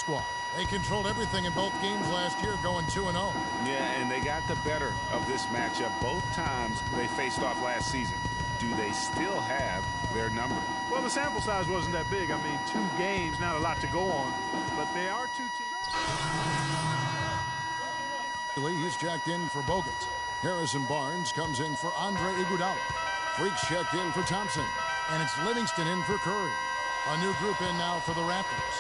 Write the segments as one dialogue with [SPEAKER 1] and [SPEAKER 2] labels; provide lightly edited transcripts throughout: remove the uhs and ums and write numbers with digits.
[SPEAKER 1] squad. They controlled everything in both games last year, going 2-0.
[SPEAKER 2] Yeah, and they got the better of this matchup both times they faced off last season. Do they still have their number?
[SPEAKER 3] Well, the sample size wasn't that big. I mean, 2 games, not a lot to go on. But they are 2 teams.
[SPEAKER 1] He's checked in for Bogut. Harrison Barnes comes in for Andre Iguodala. Freaks checked in for Thompson. And it's Livingston in for Curry. A new group in now for the Raptors.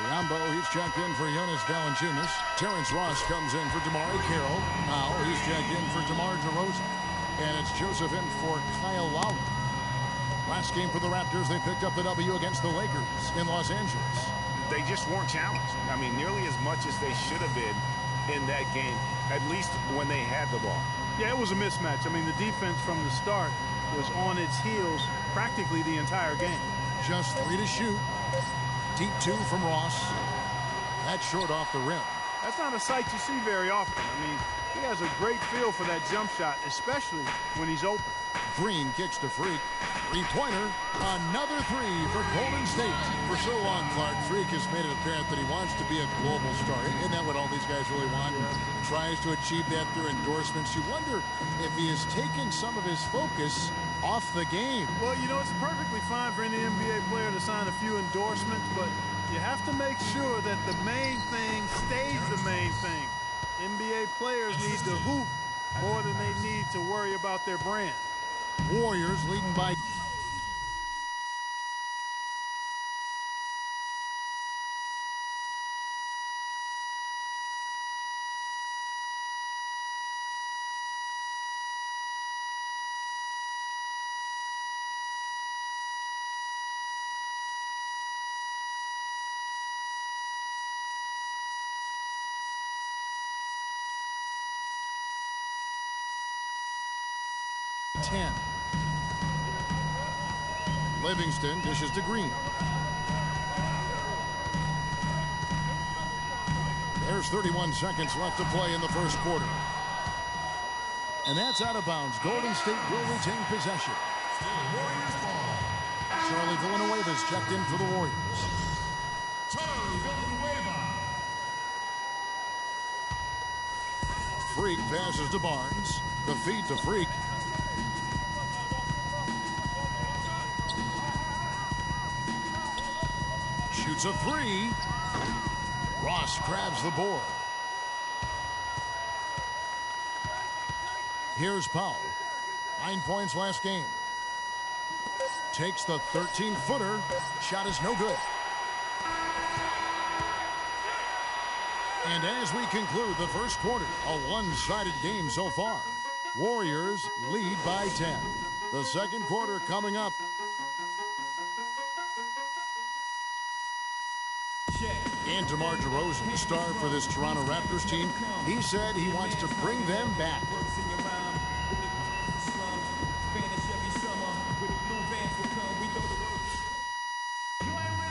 [SPEAKER 1] Biyombo, he's checked in for Jonas Valanciunas. Terrence Ross comes in for DeMar Carroll. Now he's checked in for DeMar DeRozan. And it's Joseph in for Kyle Lowry. Last game for the Raptors, they picked up the W against the Lakers in Los Angeles.
[SPEAKER 2] They just weren't challenged. I mean, nearly as much as they should have been in that game, at least when they had the ball.
[SPEAKER 3] Yeah, it was a mismatch. I mean, the defense from the start was on its heels practically the entire game.
[SPEAKER 1] Just 3 to shoot. Deep 2 from Ross. That's short off the rim.
[SPEAKER 3] That's not a sight you see very often. I mean, he has a great feel for that jump shot, especially when he's open.
[SPEAKER 1] Green kicks to Freak. Three-pointer. Another 3 for Golden State. For so long, Clark, Freak has made it apparent that he wants to be a global star. Isn't that what all these guys really want? Yeah. Tries to achieve that through endorsements. You wonder if he has taken some of his focus off the game.
[SPEAKER 3] Well, you know, it's perfectly fine for any NBA player to sign a few endorsements, but you have to make sure that the main thing stays the main thing. NBA players need to hoop more than they need to worry about their brand.
[SPEAKER 1] Warriors leading by... Livingston dishes to Green. There's 31 seconds left to play in the first quarter. And that's out of bounds. Golden State will retain possession. Charlie Villanueva's checked in for the Warriors. Freak passes to Barnes. The feed to Freak. Shoots a 3. Ross grabs the board. Here's Powell. 9 points last game. Takes the 13-footer. Shot is no good. And as we conclude the first quarter, a one-sided game so far. Warriors lead by 10. The second quarter coming up. And DeMar DeRozan, star for this Toronto Raptors team, he said he wants to bring them back.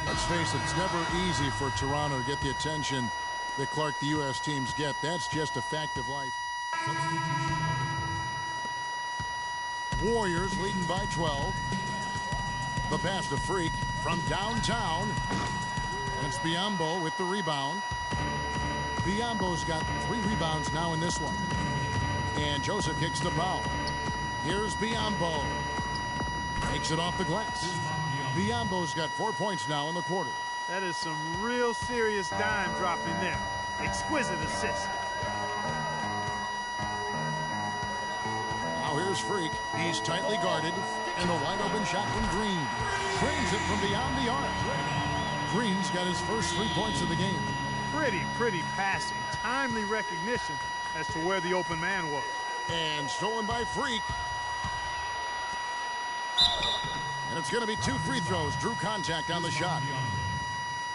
[SPEAKER 1] Let's face it, it's never easy for Toronto to get the attention that Clark, the U.S. teams get. That's just a fact of life. Warriors leading by 12. The pass to Freak from downtown. And it's Biyombo with the rebound. Biyombo's got 3 rebounds now in this one. And Joseph kicks to Powell. Here's Biyombo. Takes it off the glass. Biyombo's got 4 points now in the quarter.
[SPEAKER 3] That is some real serious dime dropping there. Exquisite assist.
[SPEAKER 1] Now here's Freak. He's tightly guarded. And a wide open shot from Green. Trains it from beyond the arc. Green's got his first 3 points of the game.
[SPEAKER 3] Pretty passing. Timely recognition as to where the open man was.
[SPEAKER 1] And stolen by Freak. And it's going to be 2 free throws. Drew contact on the shot.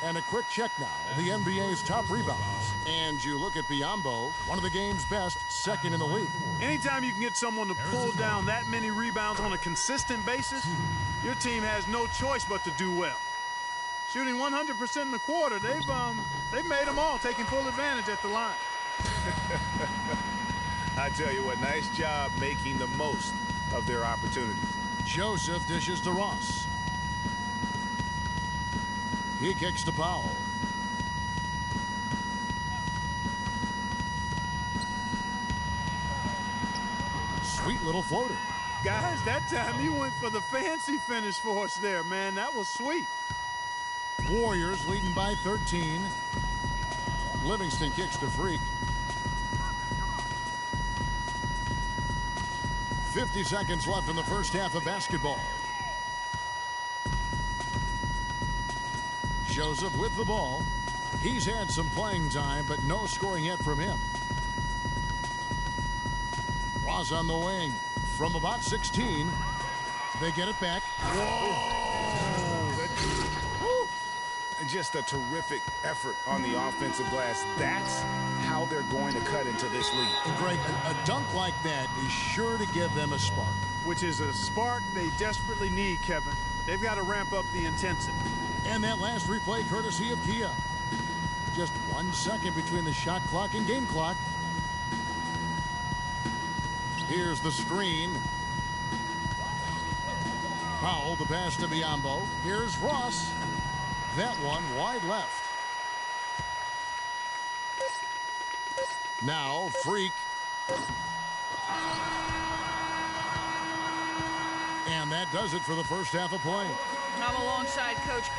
[SPEAKER 1] And a quick check now. The NBA's top rebounders. And you look at Biyombo, one of the game's best, second in the league.
[SPEAKER 3] Anytime you can get someone to pull down that many rebounds on a consistent basis, your team has no choice but to do well. Shooting 100% in the quarter, they've made them all, taking full advantage at the line.
[SPEAKER 2] I tell you what, nice job making the most of their opportunities.
[SPEAKER 1] Joseph dishes to Ross. He kicks to Powell. little floater.
[SPEAKER 3] Guys, that time you went for the fancy finish for us there, man. That was sweet.
[SPEAKER 1] Warriors leading by 13. Livingston kicks to Freak. 50 seconds left in the first half of basketball. Joseph with the ball. He's had some playing time, but no scoring yet from him. Ross on the wing from about 16. They get it back.
[SPEAKER 2] Whoa! Just a terrific effort on the offensive glass. That's how they're going to cut into this lead.
[SPEAKER 1] And Greg, a dunk like that is sure to give them a spark.
[SPEAKER 3] Which is a spark they desperately need, Kevin. They've got to ramp up the intensity.
[SPEAKER 1] And that last replay courtesy of Kia. Just 1 second between the shot clock and game clock. Here's the screen. Powell, the pass to Biyombo. Here's Ross. That one wide left. Now Freak. And that does it for the first half of play.
[SPEAKER 4] I'm alongside Coach.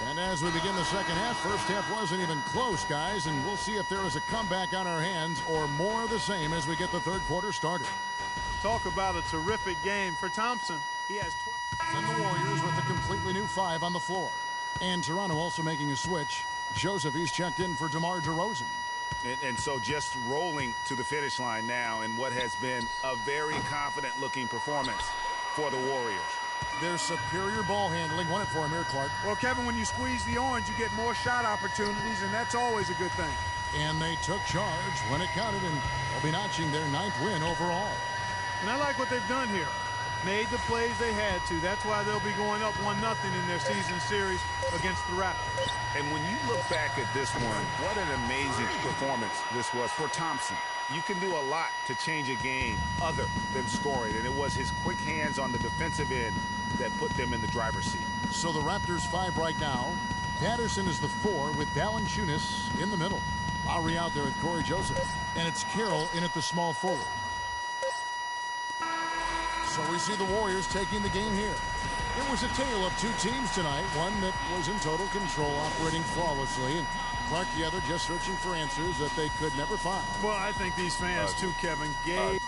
[SPEAKER 1] And as we begin the second half, first half wasn't even close, guys, and we'll see if there is a comeback on our hands or more of the same as we get the third quarter started.
[SPEAKER 3] Talk about a terrific game for Thompson. He has 12.
[SPEAKER 1] And the Warriors with a completely new 5 on the floor. And Toronto also making a switch. Joseph, he's checked in for DeMar DeRozan.
[SPEAKER 2] And so just rolling to the finish line now in what has been a very confident-looking performance for the Warriors.
[SPEAKER 1] Their superior ball handling won it for him here, Clark.
[SPEAKER 3] Well, Kevin, when you squeeze the orange, you get more shot opportunities, and that's always a good thing.
[SPEAKER 1] And they took charge when it counted, and they'll be notching their 9th win overall.
[SPEAKER 3] And I like what they've done here. Made the plays they had to. That's why they'll be going up 1-0 in their season series against the Raptors.
[SPEAKER 2] And when you look back at this one, what an amazing performance this was for Thompson. You can do a lot to change a game other than scoring, and it was his quick hands on the defensive end that put them in the driver's seat.
[SPEAKER 1] So the Raptors 5 right now. Patterson is the 4 with Valanciunas in the middle. Lowry out there with Corey Joseph. And it's Carroll in at the small forward. So we see the Warriors taking the game here. It was a tale of two teams tonight. One that was in total control, operating flawlessly. And Clark, the other, just searching for answers that they could never find.
[SPEAKER 3] Well, I think these fans, too, Kevin, gave